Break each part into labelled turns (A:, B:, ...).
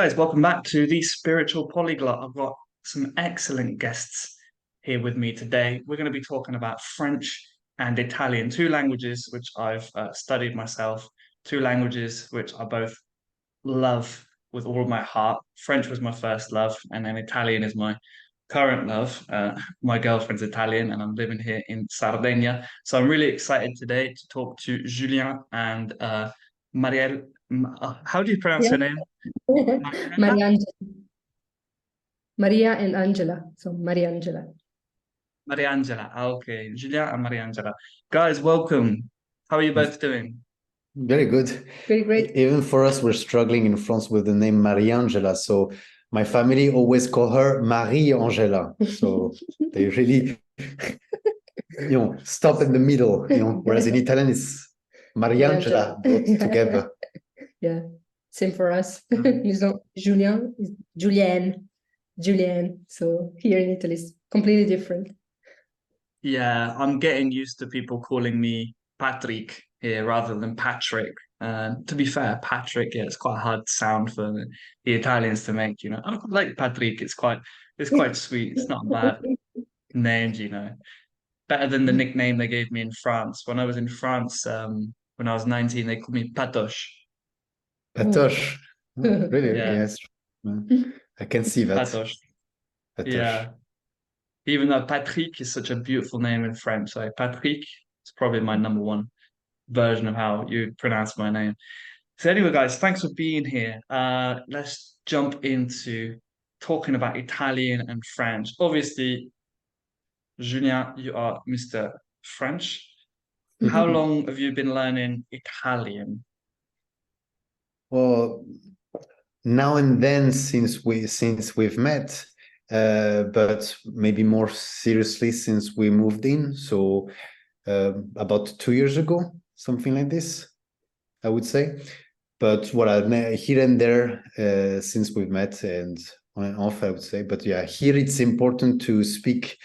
A: Guys, welcome back to the Spiritual Polyglot. I've got some excellent guests here with me today. We're going to be talking about French and Italian, two languages which I've studied myself, two languages which I both love with all of my heart. French was my first love, and then Italian is my current love. My girlfriend's Italian, and I'm living here in Sardinia. So I'm really excited today to talk to Julien and Marielle. How do you pronounce
B: Yeah,
A: her name? Mariella?
B: Maria, Maria and Angela. So Maria Angela.
A: Mariangela. Okay, Julia and Mariangela. Guys, welcome. How are you both doing?
C: Very good.
B: Very great.
C: Even for us, we're struggling in France with the name Mariangela. So my family always call her Marie Angela. So they really, stop in the middle, whereas in Italian it's Mariangela both together.
B: Yeah, same for us. Julien is Julienne. So here in Italy it's completely different.
A: Yeah, I'm getting used to people calling me Patrick here rather than Patrick. To be fair, Patrick, yeah, it's quite a hard sound for the Italians to make, I quite like Patrick. It's quite sweet. It's not a bad name. Better than the nickname they gave me in France. When I was in France, when I was 19, they called me Patoche.
C: Patoche. Oh, really?
A: Yeah.
C: Yes. I can see that.
A: Patoche.
C: Patoche.
A: Yeah. Even though Patrick is such a beautiful name in French, so Patrick is probably my number one version of how you pronounce my name. So anyway, guys, thanks for being here. Let's jump into talking about Italian and French. Obviously, Julien, you are Mr. French. How long have you been learning Italian?
C: Well, now and then since we've met, but maybe more seriously since we moved in. So about 2 years ago, something like this, I would say. But here and there since we've met and on and off, I would say. But yeah, here it's important to speak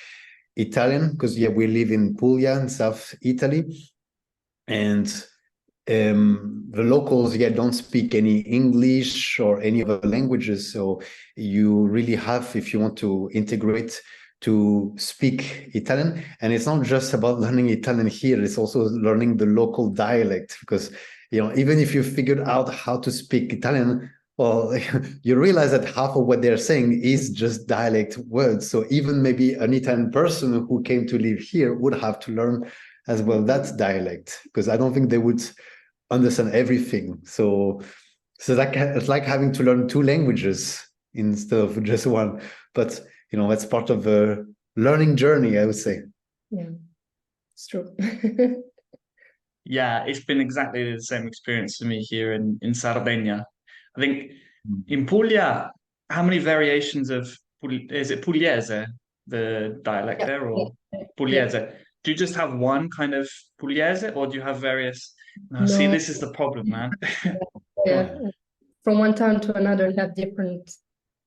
C: Italian because we live in Puglia in South Italy, and the locals don't speak any English or any other languages, so you really have, if you want to integrate, to speak Italian. And it's not just about learning Italian here, it's also learning the local dialect, because even if you figured out how to speak Italian, well, you realize that half of what they're saying is just dialect words. So even maybe an Italian person who came to live here would have to learn as well that dialect, because I don't think they would understand everything. So it's like having to learn two languages instead of just one. But that's part of the learning journey, I would say.
B: Yeah, it's true.
A: Yeah, it's been exactly the same experience for me here in Sardinia. I think in Puglia, how many variations of is it Pugliese, the dialect there, or Pugliese? Do you just have one kind of Pugliese, or do you have various? No, see, this is the problem, man.
B: Yeah. From one town to another, you have different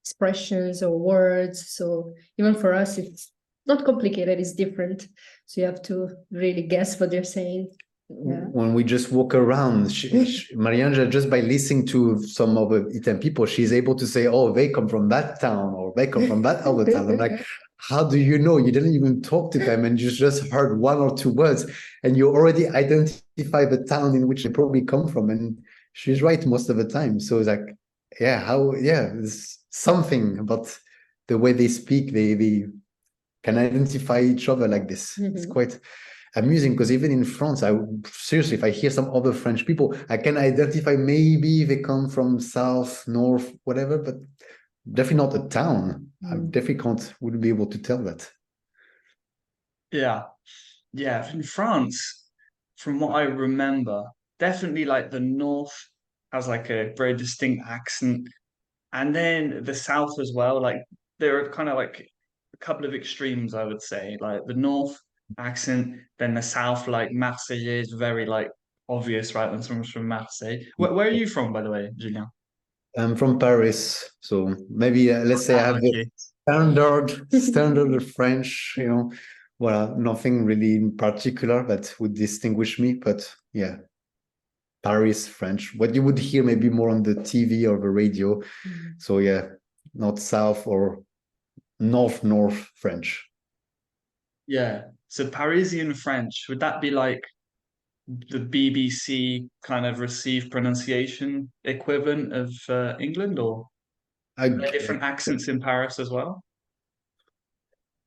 B: expressions or words. So even for us, it's not complicated, it's different. So you have to really guess what they're saying. Yeah.
C: When we just walk around, Mariangela, just by listening to some of the Italian people, she's able to say, oh, they come from that town, or they come from that other town. I'm like, how do you know? You didn't even talk to them, and you just heard one or two words, and you already identify the town in which they probably come from. And she's right most of the time. So it's like, there's something about the way they speak. They can identify each other like this. It's quite amusing, because even in France, seriously, if I hear some other French people, I can identify maybe they come from south, north, whatever, but definitely not a town. I definitely wouldn't be able to tell that.
A: Yeah. In France, from what I remember, definitely like the north has like a very distinct accent, and then the south as well. Like there are kind of like a couple of extremes, I would say. Like the north accent, then the south, like Marseillais is very like obvious, right? When someone's from Marseille. Where are you from, by the way, Julien?
C: I'm from Paris, so maybe let's say I have the standard French, well, nothing really in particular that would distinguish me, but yeah. Paris French, what you would hear maybe more on the TV or the radio. So yeah, not South or North French.
A: Yeah. So Parisian French, would that be like the BBC kind of received pronunciation equivalent of England, or are there different accents in Paris as well?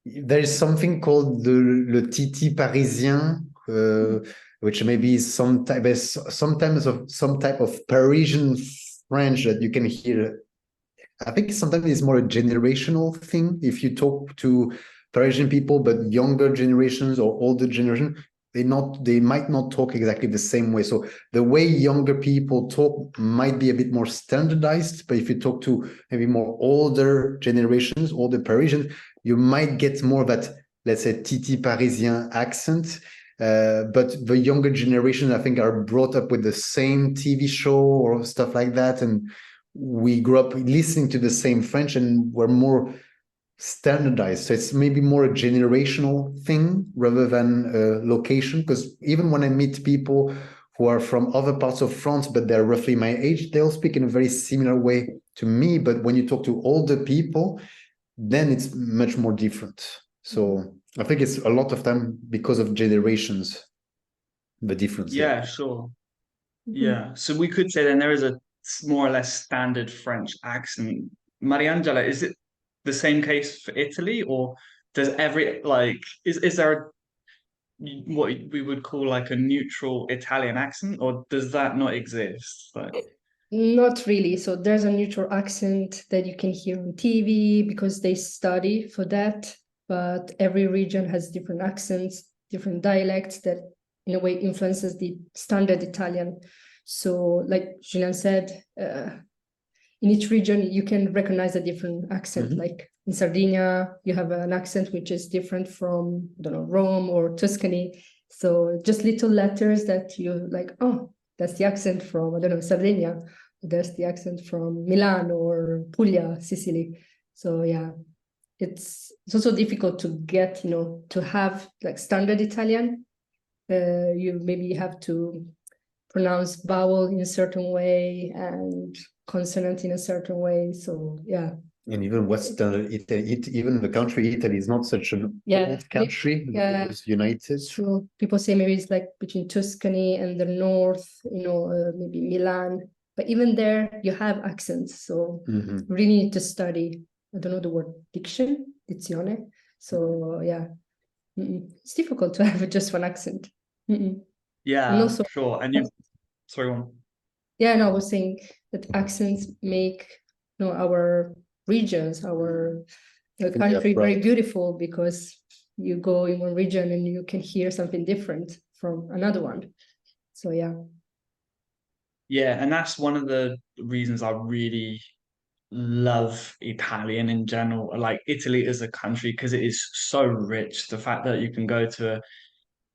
C: There is something called le Titi Parisien, which maybe is sometimes of some type of Parisian French that you can hear. I think sometimes it's more a generational thing. If you talk to Parisian people, but younger generations or older generation, they might not talk exactly the same way. So the way younger people talk might be a bit more standardized, but if you talk to maybe more older generations, older Parisians, you might get more of that, let's say, Titi Parisien accent. But the younger generation, I think, are brought up with the same TV show or stuff like that, and we grew up listening to the same French, and we're more standardized. So it's maybe more a generational thing rather than a location. Because even when I meet people who are from other parts of France, but they're roughly my age, they'll speak in a very similar way to me. But when you talk to older people, then it's much more different. So I think it's a lot of time because of generations, the difference.
A: Yeah, sure. Yeah. So we could say then there is a more or less standard French accent. Mariangela, is it the same case for Italy, or does every is there what we would call like a neutral Italian accent, or does that not exist?
B: Not really. So there's a neutral accent that you can hear on TV because they study for that, but every region has different accents, different dialects that in a way influences the standard Italian. So like Julien said, in each region, you can recognize a different accent. Like in Sardinia, you have an accent which is different from, I don't know, Rome or Tuscany. So just little letters that you like, oh, that's the accent from, I don't know, Sardinia. There's the accent from Milan or Puglia, Sicily. So yeah, it's also difficult to get, to have like standard Italian. You maybe have to pronounce vowel in a certain way and consonant in a certain way. So yeah.
C: And even Western Italy, even the country Italy is not such an old country.
B: Yeah,
C: it was united.
B: True. People say maybe it's like between Tuscany and the north, maybe Milan. But even there, you have accents. So you really need to study. I don't know the word dizione. So yeah, it's difficult to have just one accent.
A: Yeah,
B: and also,
A: sure. And sorry, one.
B: Yeah, no, I was saying that accents make our regions, our country very beautiful, because you go in one region and you can hear something different from another one. So yeah.
A: Yeah, and that's one of the reasons I really love Italian in general, like Italy as a country, because it is so rich. The fact that you can go to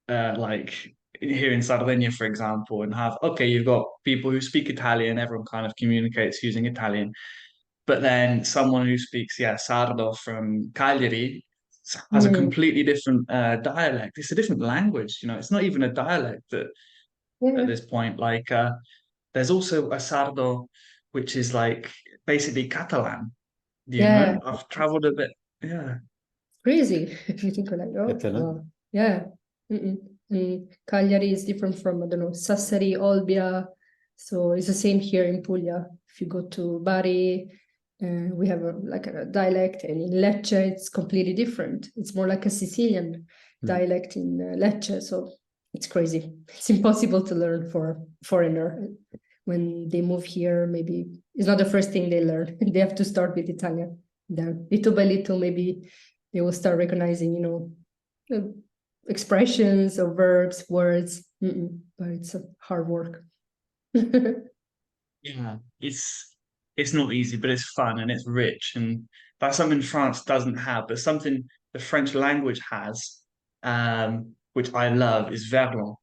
A: like here in Sardinia, for example, and you've got people who speak Italian, everyone kind of communicates using Italian, but then someone who speaks, Sardo from Cagliari has a completely different dialect. It's a different language, it's not even a dialect at this point. Like there's also a Sardo, which is like basically Catalan. Do you know? I've traveled a bit. Yeah.
B: Crazy if you think like, wow. Yeah. And Cagliari is different from, I don't know, Sassari, Olbia. So it's the same here in Puglia. If you go to Bari, we have a dialect, and in Lecce it's completely different. It's more like a Sicilian dialect in Lecce. So it's crazy. It's impossible to learn for a foreigner. When they move here, maybe it's not the first thing they learn. They have to start with Italian. Then little by little, maybe they will start recognizing, expressions or verbs, words. But it's a hard work.
A: Yeah, it's not easy, but it's fun and it's rich, and that's something France doesn't have, but something the French language has, which I love, is verlan.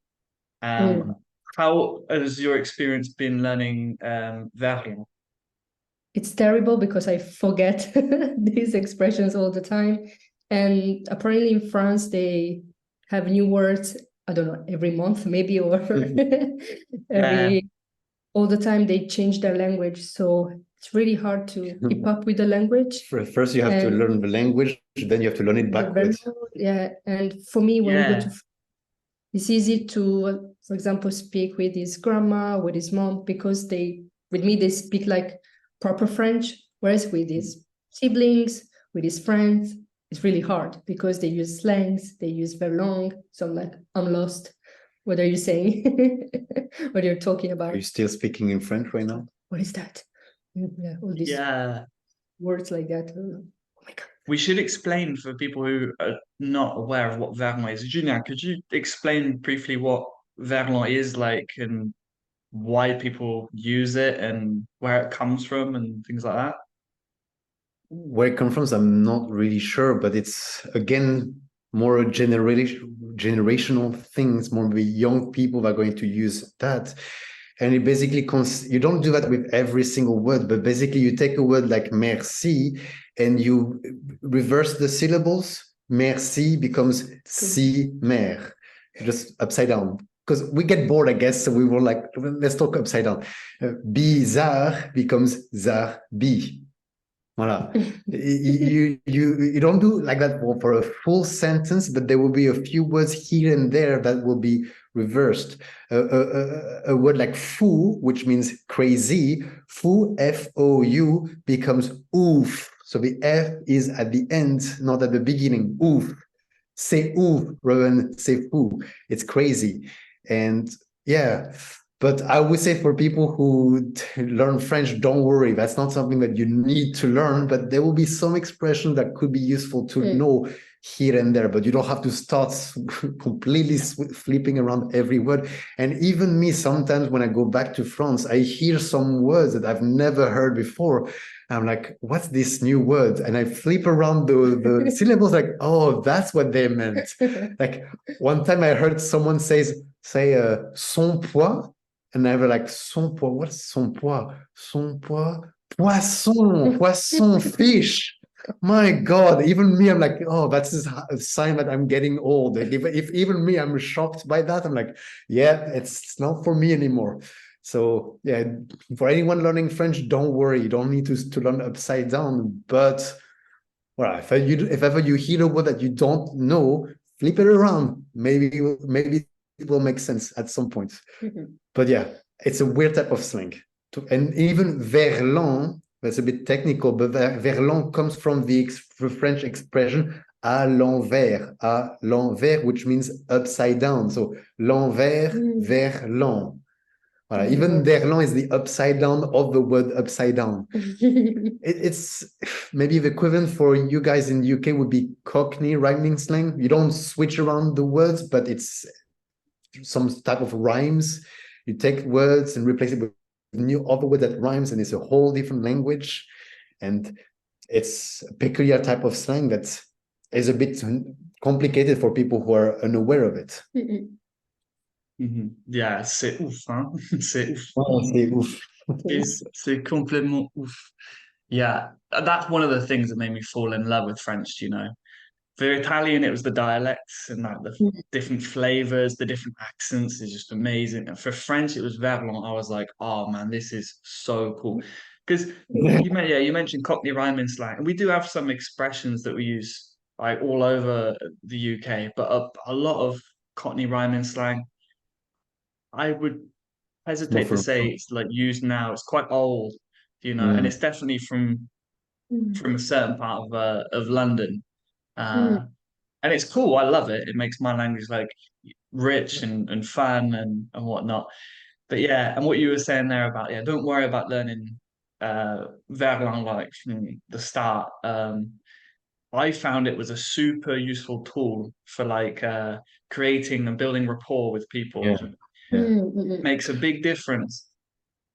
A: How has your experience been learning verlan?
B: It's terrible because I forget these expressions all the time. And apparently in France, they have new words I don't know, every month maybe, or
A: Yeah.
B: all the time they change their language. So it's really hard to keep up with the language.
C: First, you have to learn the language, then you have to learn it backwards.
B: Yeah, and for me, when we go
A: Yeah.
B: to, it's easy to, for example, speak with his grandma, with his mom, because with me, they speak like proper French, whereas with his siblings, with his friends, it's really hard because they use slangs, they use verlang. So I'm like, I'm lost. What are you saying? What you're talking
C: Are
B: about?
C: you still speaking in French right now?
B: What is that? Yeah, all these
A: Yeah.
B: words like that. Oh my God.
A: We should explain for people who are not aware of what verlan is. Julien, could you explain briefly what verlan is like and why people use it and where it comes from and things like that?
C: Where it comes from, I'm not really sure, but it's again more a generational things, more the young people that are going to use that. And it basically you don't do that with every single word, but basically you take a word like merci and you reverse the syllables. Merci becomes si mer, just upside down. Because we get bored, I guess, so we were like, let's talk upside down. Bizarre becomes zar bi. Voilà. You don't do like that for a full sentence, but there will be a few words here and there that will be reversed. A word like fou, which means crazy, fou, F-O-U, becomes oof. So the F is at the end, not at the beginning. Oof. C'est ouf rather than c'est fou. It's crazy. And yeah. But I would say for people who learn French, don't worry. That's not something that you need to learn, but there will be some expression that could be useful to know here and there. But you don't have to start completely flipping around every word. And even me, sometimes when I go back to France, I hear some words that I've never heard before. I'm like, what's this new word? And I flip around the syllables like, oh, that's what they meant. Like one time I heard someone say son poids. And I was like, son poids, what's son poids? Son poids, poisson, fish. My God, even me, I'm like, oh, that's a sign that I'm getting old. If even me, I'm shocked by that. I'm like, yeah, it's not for me anymore. So yeah, for anyone learning French, don't worry. You don't need to learn upside down. But well, if ever you hear a word that you don't know, flip it around. Maybe it will make sense at some point. But yeah, it's a weird type of slang. And even verlan, that's a bit technical, but verlan comes from the French expression à l'envers, which means upside down. So l'envers, verlan. Voilà. Even verlan is the upside down of the word upside down. It's maybe the equivalent for you guys in the UK would be Cockney rhyming slang. You don't switch around the words, but it's some type of rhymes. You take words and replace it with new other word that rhymes, and it's a whole different language. And it's a peculiar type of slang that is a bit complicated for people who are unaware of it.
A: Yeah, c'est ouf, hein? C'est ouf.
C: Oh, c'est ouf.
A: C'est complètement ouf. Yeah, that's one of the things that made me fall in love with French, you know. For Italian, it was the dialects and like the different flavors, the different accents is just amazing. And for French, it was verlan. I was like, oh man, this is so cool. Because you mentioned Cockney rhyming slang, and we do have some expressions that we use like all over the UK, but a lot of Cockney rhyming slang, I would hesitate to say it's like used now. It's quite old, you know, and it's definitely from a certain part of London. And it's cool. I love it. It makes my language like rich and fun and whatnot. But yeah, and what you were saying there about don't worry about learning Verlan like from the start. I found it was a super useful tool for like creating and building rapport with people. Makes a big difference.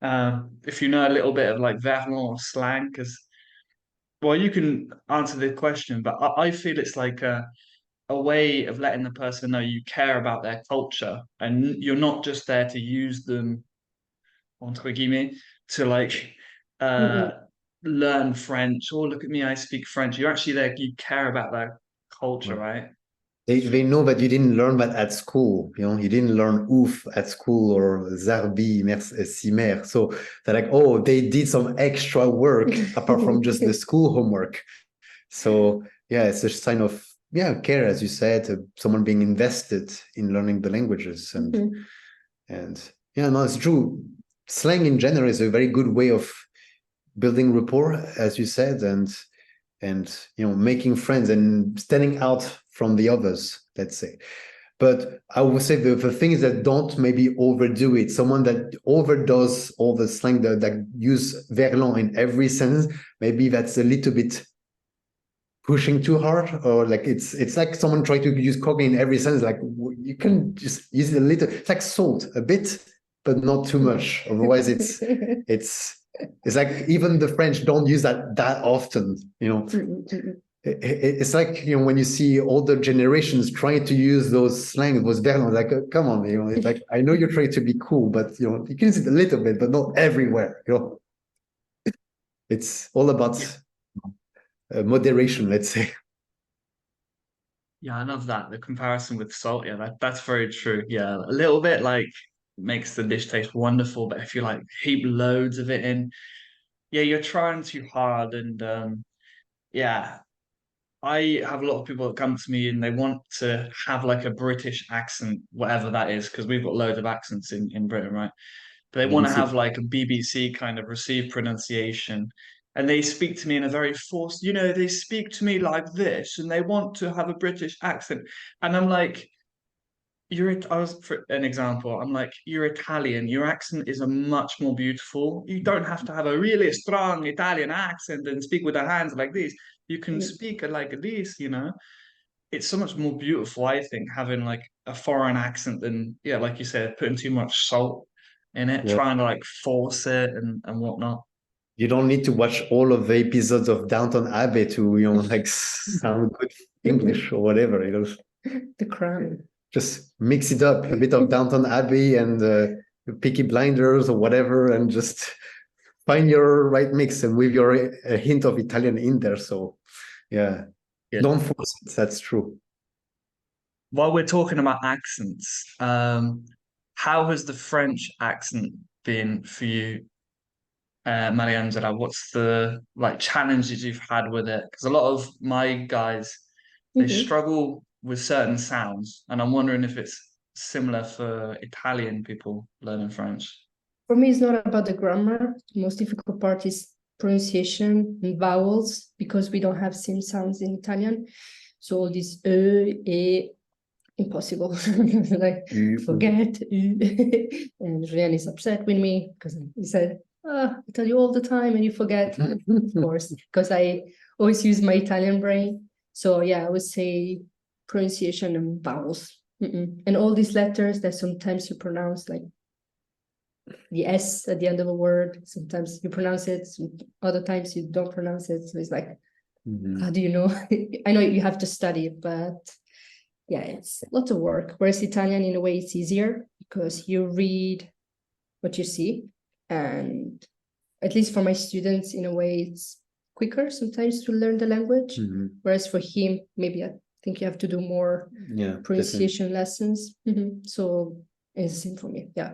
A: If you know a little bit of like Verlan or slang, because well, you can answer the question, but I feel it's like a way of letting the person know you care about their culture and you're not just there to use them entre guillemets to like learn French or look at me, I speak French. You're actually there, you care about their culture, right?
C: They know that you didn't learn that at school. You didn't learn ouf at school or zarbi, simer. So they're like, oh, they did some extra work apart from just the school homework. So yeah, it's a sign of care, as you said, someone being invested in learning the languages. And yeah, no, it's true. Slang in general is a very good way of building rapport, as you said, and making friends and standing out from the others, let's say. But I would say the things that don't maybe overdo it, someone that overdoes all the slang that use verlan in every sentence, maybe that's a little bit pushing too hard, or like it's like someone trying to use cocaine in every sentence. Like, you can just use it a little. It's like salt, a bit, but not too much. Otherwise, it's like even the French don't use that often. It's like when you see older generations trying to use those slang, those verlan, like come on, it's like, I know you're trying to be cool, but you can use it a little bit, but not everywhere. It's all about moderation, let's say.
A: Yeah, I love that. The comparison with salt. Yeah, that's very true. Yeah, a little bit like makes the dish taste wonderful, but if you like heap loads of it in, yeah, you're trying too hard. And yeah, I have a lot of people that come to me and they want to have like a British accent, whatever that is, because we've got loads of accents in Britain, right? But they want to have like a BBC kind of received pronunciation. And they speak to me in a very forced, they speak to me like this and they want to have a British accent. And I'm like, I was, for an example, I'm like, you're Italian. Your accent is a much more beautiful. You don't have to have a really strong Italian accent and speak with the hands like this. You can speak like this. It's so much more beautiful, I think, having like a foreign accent than, yeah, like you said, putting too much salt in it, trying to like force it and whatnot.
C: You don't need to watch all of the episodes of Downton Abbey to, like sound good English or whatever.
B: The Crown.
C: Just mix it up, a bit of Downton Abbey and Peaky Blinders or whatever, and just find your right mix and with a hint of Italian in there. So yeah, don't force it. That's true.
A: While we're talking about accents, how has the French accent been for you, Mariangela? What's the like challenges you've had with it? Because a lot of my guys, they struggle with certain sounds, and I'm wondering if it's similar for Italian people learning French.
B: For me, it's not about the grammar. The most difficult part is pronunciation and vowels, because we don't have same sounds in Italian. So all this e, impossible. Like, forget. And Julian is upset with me because he said, I tell you all the time and you forget. Of course, because I always use my Italian brain. So yeah, I would say pronunciation and vowels. And all these letters that sometimes you pronounce like the S at the end of a word. Sometimes you pronounce it, other times you don't pronounce it. So it's like, how do you know? I know you have to study it, but yeah, it's lots of work. Whereas Italian, in a way, it's easier because you read what you see. And at least for my students, in a way, it's quicker sometimes to learn the language. Whereas for him, maybe I think you have to do more pronunciation lessons. So it's the same for me. Yeah,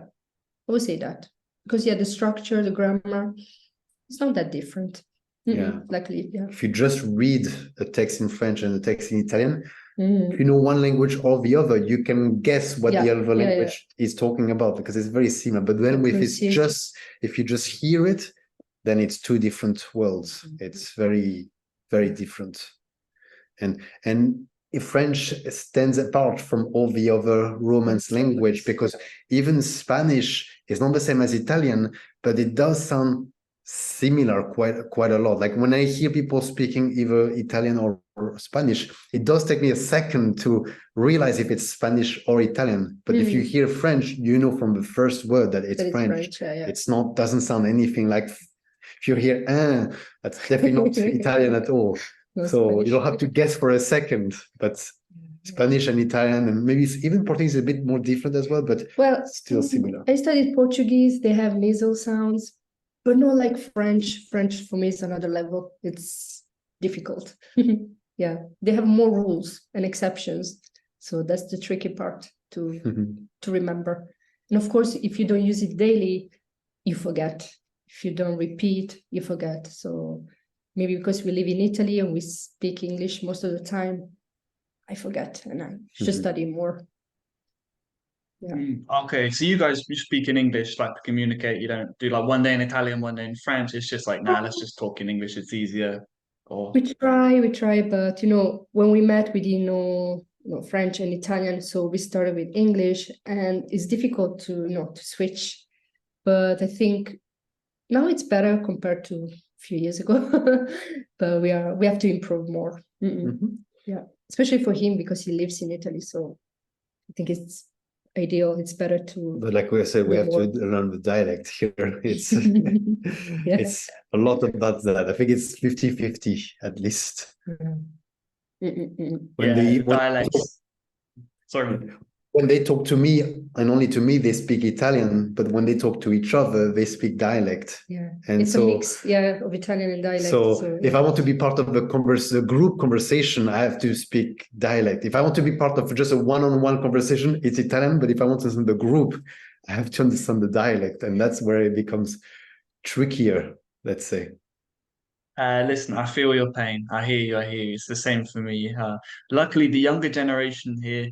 B: I would say that. Because the structure, the grammar, it's not that different. Luckily, yeah.
C: If you just read a text in French and a text in Italian, if you know one language or the other, you can guess what the other language is talking about because it's very similar. But then if you just hear it, then it's two different worlds. It's very, very different. And if French stands apart from all the other Romance language because even Spanish is not the same as Italian, but it does sound similar quite a lot. Like when I hear people speaking either Italian or Spanish, it does take me a second to realize if it's Spanish or Italian. But if you hear French, you know from the first word that it's French. It's not, doesn't sound anything like, if you hear that's definitely not Italian at all. No, so Spanish. You don't have to guess for a second, but Spanish and Italian, and maybe even Portuguese is a bit more different as well, but still similar.
B: I studied Portuguese. They have nasal sounds, but not like French. French for me is another level. It's difficult. Yeah, they have more rules and exceptions. So that's the tricky part to remember. And of course, if you don't use it daily, you forget. If you don't repeat, you forget. So maybe because we live in Italy and we speak English most of the time, I forget and I should study more. Yeah.
A: Okay, so you guys speak in English like to communicate. You don't do like one day in Italian, one day in French. It's just like, nah, let's just talk in English. It's easier. Or
B: We try, but when we met, we didn't know, French and Italian, so we started with English, and it's difficult to to switch. But I think now it's better compared to a few years ago. But we have to improve more. Yeah, especially for him because he lives in Italy, so I think it's ideal. It's better to.
C: But like we said, we have to learn the dialect here. It's it's a lot about that. I think it's 50-50 at least.
A: Dialects. Sorry.
C: When they talk to me, and only to me, they speak Italian, but when they talk to each other, they speak dialect.
B: Yeah, and it's a mix, of Italian and dialect.
C: So if I want to be part of the group conversation, I have to speak dialect. If I want to be part of just a one-on-one conversation, it's Italian. But if I want to understand the group, I have to understand the dialect, and that's where it becomes trickier, let's say.
A: Listen, I feel your pain. I hear you. It's the same for me. Luckily, the younger generation here,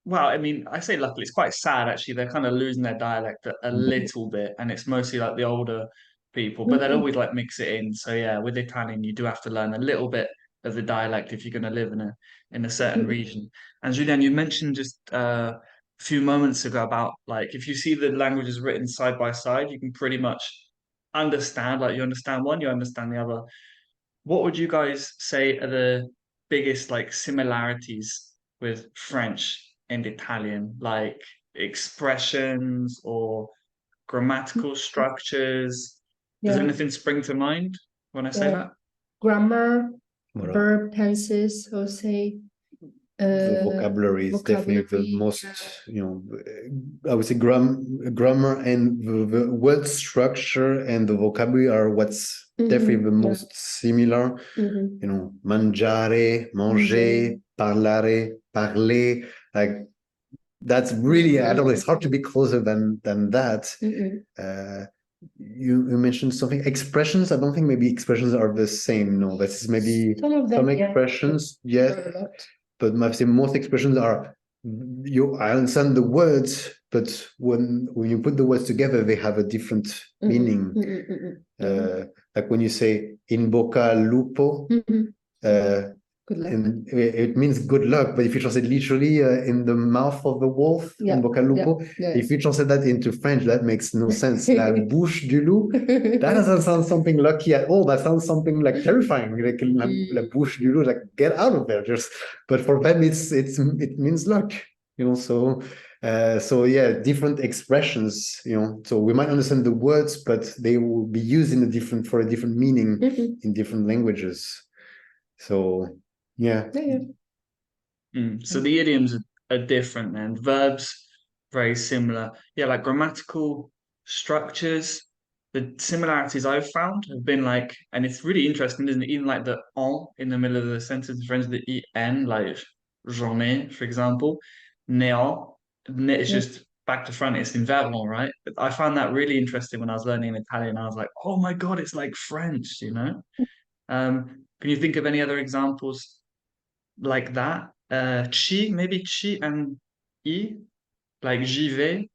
A: well, I mean, I say luckily, it's quite sad actually. They're kind of losing their dialect a little bit, and it's mostly like the older people, but they'll always like mix it in. So yeah, with Italian, you do have to learn a little bit of the dialect if you're going to live in a certain region. And Julian, you mentioned just a few moments ago about like if you see the languages written side by side, you can pretty much understand, like you understand one, you understand the other. What would you guys say are the biggest like similarities with French and Italian, like expressions or grammatical structures? Does anything spring to mind when I say that?
B: Grammar, verb tenses, I would say.
C: The vocabulary is definitely the most, I would say grammar and the word structure and the vocabulary are what's definitely the most similar. Mangiare, manger, parlare, parler, like that's really, I don't know, it's hard to be closer than that. You mentioned something, expressions. I don't think maybe expressions are the same. No, that's maybe some expressions, yes. But most expressions are I understand the words, but when you put the words together, they have a different meaning. Like when you say in bocca al lupo,
B: good luck.
C: And it means good luck, but if you translate literally in the mouth of the wolf, in bocca al lupo, if you translate that into French, that makes no sense. La bouche du loup, that doesn't sound something lucky at all. That sounds something like terrifying. Like la bouche du loup, like get out of there. But for them, it means luck. So yeah, different expressions. So we might understand the words, but they will be used for a different meaning in different languages. So. Yeah.
A: So the idioms are different and verbs very similar. Yeah, like grammatical structures. The similarities I've found have been like, and it's really interesting, isn't it? Even like the en in the middle of the sentence in French, the en, like journée, for example. Néant, it's just back to front, it's in verlan, right? I found that really interesting when I was learning Italian. I was like, oh my God, it's like French, Can you think of any other examples like that? Maybe chi and I, like j'y vais,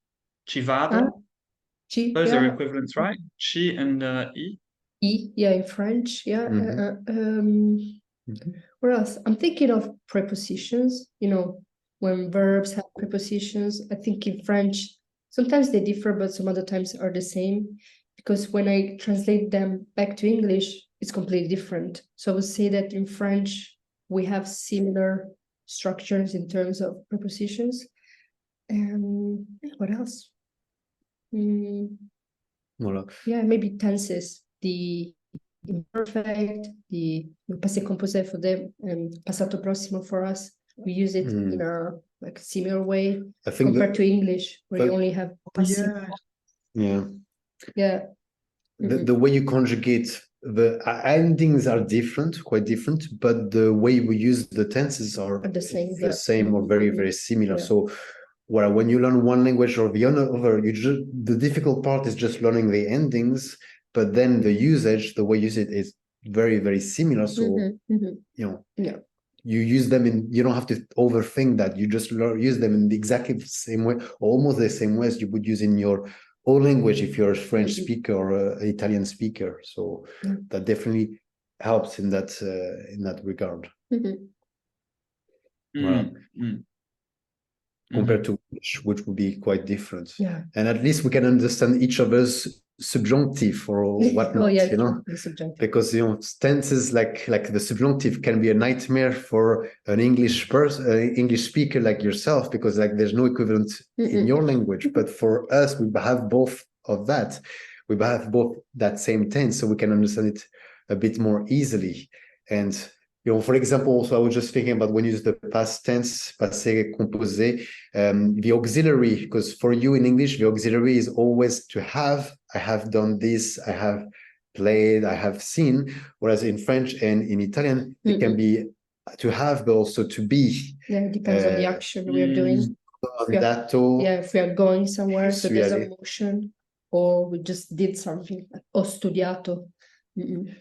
A: ci vado. Those are equivalents, right? Chi and I.
B: In French, What else? I'm thinking of prepositions, when verbs have prepositions. I think in French, sometimes they differ, but some other times are the same. Because when I translate them back to English, it's completely different. So I would say that in French, we have similar structures in terms of prepositions. And what else? Maybe tenses, the imperfect, the passé composé for them, and passato prossimo for us. We use it in a similar way compared to English, where you only have passé.
C: The way you conjugate the endings are different, quite different, but the way we use the tenses are
B: the same,
C: the same or very, very similar. So where when you learn one language or the other, the difficult part is just learning the endings, but then the usage, the way you use it is very, very similar. So, you know, you use them you don't have to overthink that. You just use them in exactly the same way, almost the same way as you would use in your own language if you're a French speaker or an Italian speaker. So that definitely helps in that regard. Compared to which would be quite different. And at least we can understand each other's subjunctive or whatnot, you know, because tenses like the subjunctive can be a nightmare for an English person, English speaker like yourself, because like there's no equivalent in your language. But for us, we have both of that. We have both that same tense, so we can understand it a bit more easily. And for example, also I was just thinking about when you use the past tense, passé composé, the auxiliary, because for you in English, the auxiliary is always to have. I have done this, I have played, I have seen, whereas in French and in Italian, it can be to have, but also to be.
B: Yeah, it depends on the action we are doing. If we are going somewhere, so there's a motion, or we just did something, like ho studiato.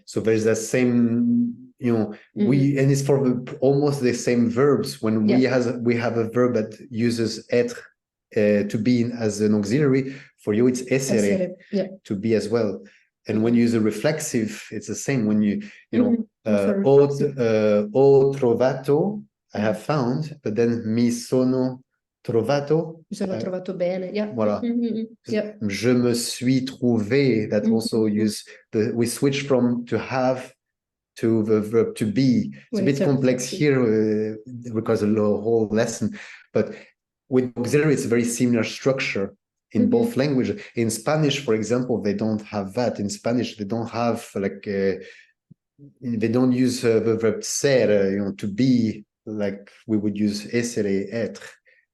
C: So there's that same, and it's for almost the same verbs. When we have a verb that uses être to be as an auxiliary, for you it's essere to be as well. And when you use a reflexive, it's the same. When you ho trovato, I have found, but then mi sono trovato.
B: Mi sono trovato bene.
C: Voilà. Je me suis trouvé. That also we switch from to have to the verb to be. It's a bit complex here. It requires a whole lesson, but with auxiliary, it's a very similar structure in both languages. In Spanish, for example, they don't have that. In Spanish, they don't have they don't use the verb ser, to be, like we would use essere, être.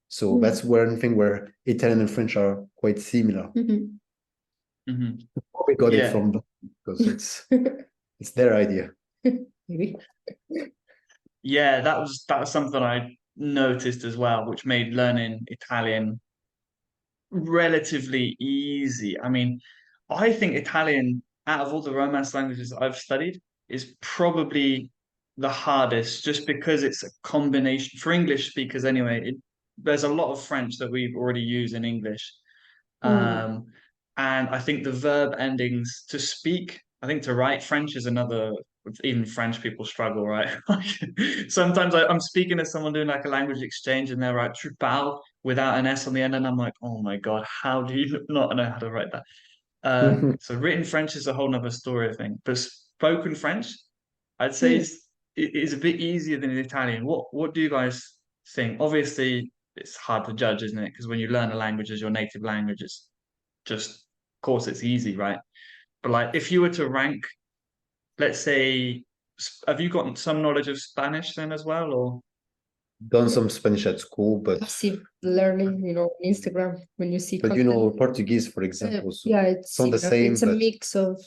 C: So that's one thing where Italian and French are quite similar. We got it from them because it's their idea.
B: Maybe.
A: Yeah, that was something I noticed as well, which made learning Italian relatively easy. I mean, I think Italian, out of all the Romance languages I've studied, is probably the hardest, just because it's a combination for English speakers anyway. There's a lot of French that we've already used in English. And I think the verb endings to speak, I think to write French is another, even French people struggle, right? Sometimes I'm speaking to someone doing like a language exchange and they're like, tu parles without an S on the end. And I'm like, oh my God, how do you not know how to write that? So written French is a whole nother story, I think. But spoken French, I'd say is a bit easier than in Italian. What do you guys think? Obviously, it's hard to judge, isn't it? Because when you learn a language as your native language, it's just, of course, it's easy, right? But like, if you were to rank, let's say, have you gotten some knowledge of Spanish then as well, or?
C: Done some Spanish at school, but
B: passive learning, Instagram when you see.
C: But Portuguese, for example, so
B: it's
C: not the same.
B: It's a mix of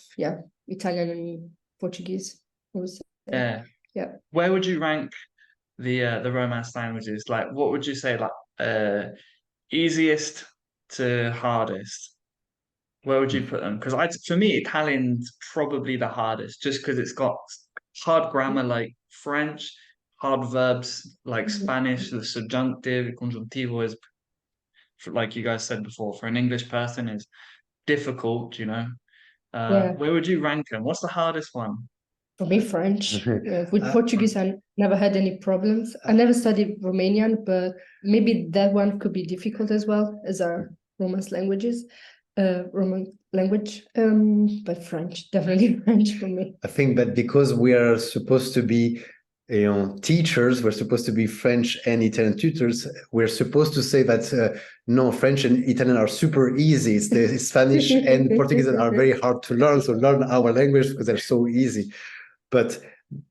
B: Italian and Portuguese.
A: Yeah. Where would you rank the Romance languages? Like, what would you say, like, easiest to hardest? Where would you put them? Because for me, Italian's probably the hardest, just because it's got hard grammar like French, hard verbs like Spanish. The subjunctive, conjuntivo is, like you guys said before, for an English person is difficult. Where would you rank them? What's the hardest one?
B: For me, French. With Portuguese, I never had any problems. I never studied Romanian, but maybe that one could be difficult as well as our Romance languages. Roman language, but French, definitely French for me.
C: I think that because we are supposed to be, teachers, we're supposed to be French and Italian tutors. We're supposed to say that no, French and Italian are super easy. It's the Spanish and Portuguese that are very hard to learn. So learn our language because they're so easy. But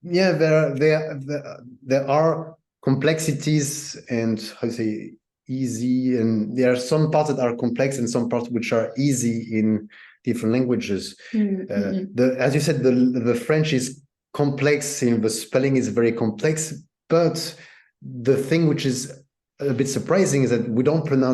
C: yeah, there are complexities and how to say easy, and there are some parts that are complex and some parts which are easy in different languages.
B: Mm-hmm.
C: As you said, the French is complex, the spelling is very complex, but the thing which is a bit surprising is that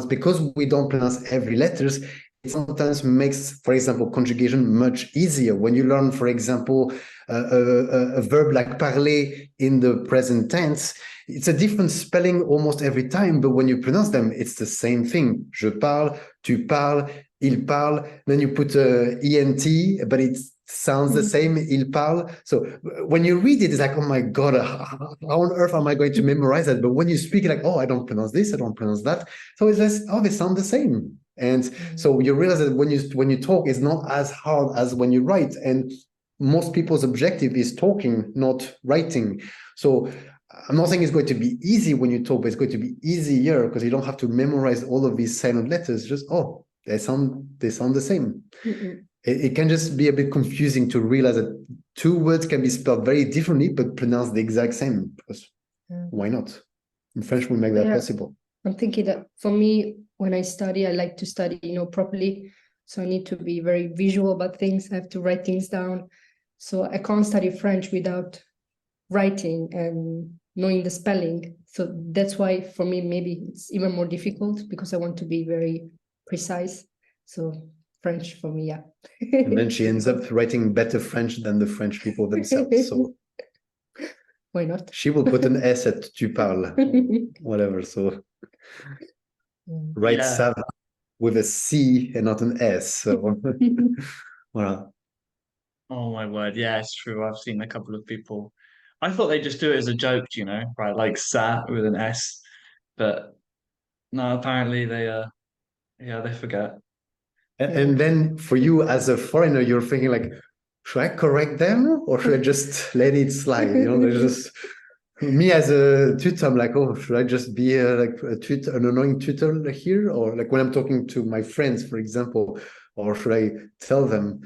C: because we don't pronounce every letters, it sometimes makes, for example, conjugation much easier. When you learn, for example, a verb like parler in the present tense, it's a different spelling almost every time, but when you pronounce them, it's the same thing. Je parle, tu parles, il parle. Then you put ENT, but it sounds the same, il parle. So when you read it, it's like, oh my God, how on earth am I going to memorize that? But when you speak, like, oh, I don't pronounce this, I don't pronounce that. So it's just, oh, they sound the same. And so you realize that when you talk, it's not as hard as when you write. And most people's objective is talking, not writing. So I'm not saying it's going to be easy when you talk, but it's going to be easier because you don't have to memorize all of these silent letters. Just, oh, they sound the same. It can just be a bit confusing to realize that two words can be spelled very differently, but pronounced the exact same. Because why not? In French, we make that possible.
B: I'm thinking that for me, when I study, I like to study, properly. So I need to be very visual about things. I have to write things down. So I can't study French without writing and knowing the spelling. So that's why for me, maybe it's even more difficult because I want to be very precise. So French for me, yeah.
C: And then she ends up writing better French than the French people themselves. So
B: why not?
C: She will put an S at tu parles, whatever. So write ça with a C and not an S. So voilà.
A: Oh my word. Yeah, it's true. I've seen a couple of people. I thought they just do it as a joke, right? Like "sa" with an S. But no, apparently they forget.
C: And then for you as a foreigner, you're thinking like, should I correct them or should I just let it slide? There's just me as a tutor, I'm like, oh, should I just be like an annoying tutor here? Or like when I'm talking to my friends, for example, or should I tell them,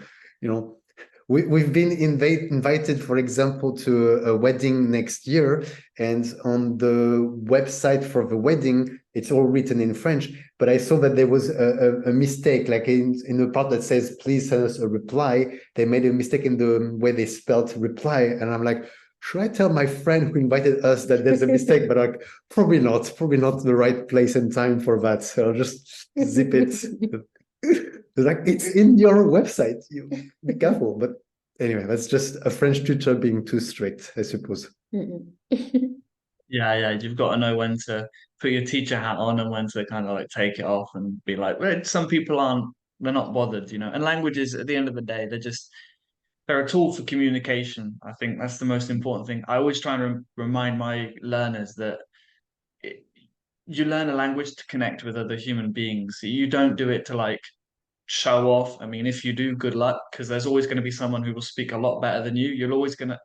C: we've been invited, for example, to a wedding next year, and on the website for the wedding, it's all written in French. But I saw that there was a mistake, like in the part that says, please send us a reply. They made a mistake in the way they spelled reply. And I'm like, should I tell my friend who invited us that there's a mistake? But like, probably not the right place and time for that. So I'll just zip it. Like, it's in your website. You be careful. But anyway, that's just a French tutor being too strict, I suppose.
A: Yeah, you've got to know when to put your teacher hat on and when to kind of like take it off and be like, well, some people they're not bothered, And languages, at the end of the day, they're a tool for communication. I think that's the most important thing. I always try and remind my learners that you learn a language to connect with other human beings. You don't do it to like show off. I mean, if you do, good luck, because there's always going to be someone who will speak a lot better than you. You're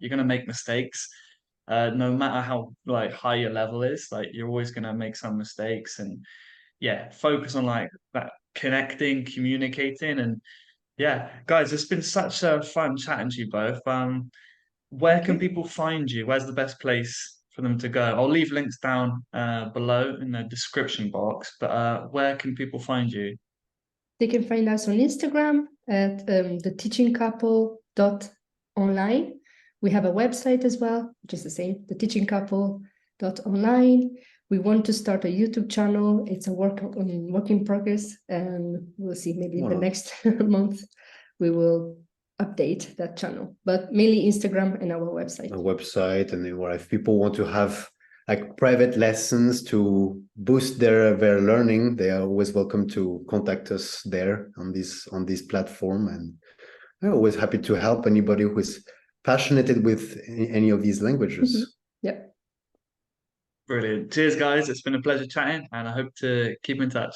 A: gonna make mistakes. No matter how like high your level is, like you're always gonna make some mistakes. And yeah, focus on like that connecting, communicating, and yeah, guys, it's been such a fun chatting to you both. Where can people find you? Where's the best place for them to go? I'll leave links down below in the description box, but where can people find you?
B: They can find us on Instagram at theteachingcouple.online. We have a website as well, which is the same, theteachingcouple.online. We want to start a YouTube channel. It's a work in progress, and we'll see, maybe in the next month we will update that channel, but mainly Instagram and our website.
C: A website, and then if people want to have like private lessons to boost their learning, they are always welcome to contact us there on this platform, and I'm always happy to help anybody who is passionate with any of these languages.
B: Yeah.
A: Brilliant. Cheers, guys. It's been a pleasure chatting, and I hope to keep in touch.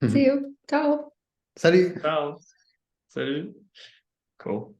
B: See you. Ciao.
C: Salut.
A: Ciao. Salut. Cool.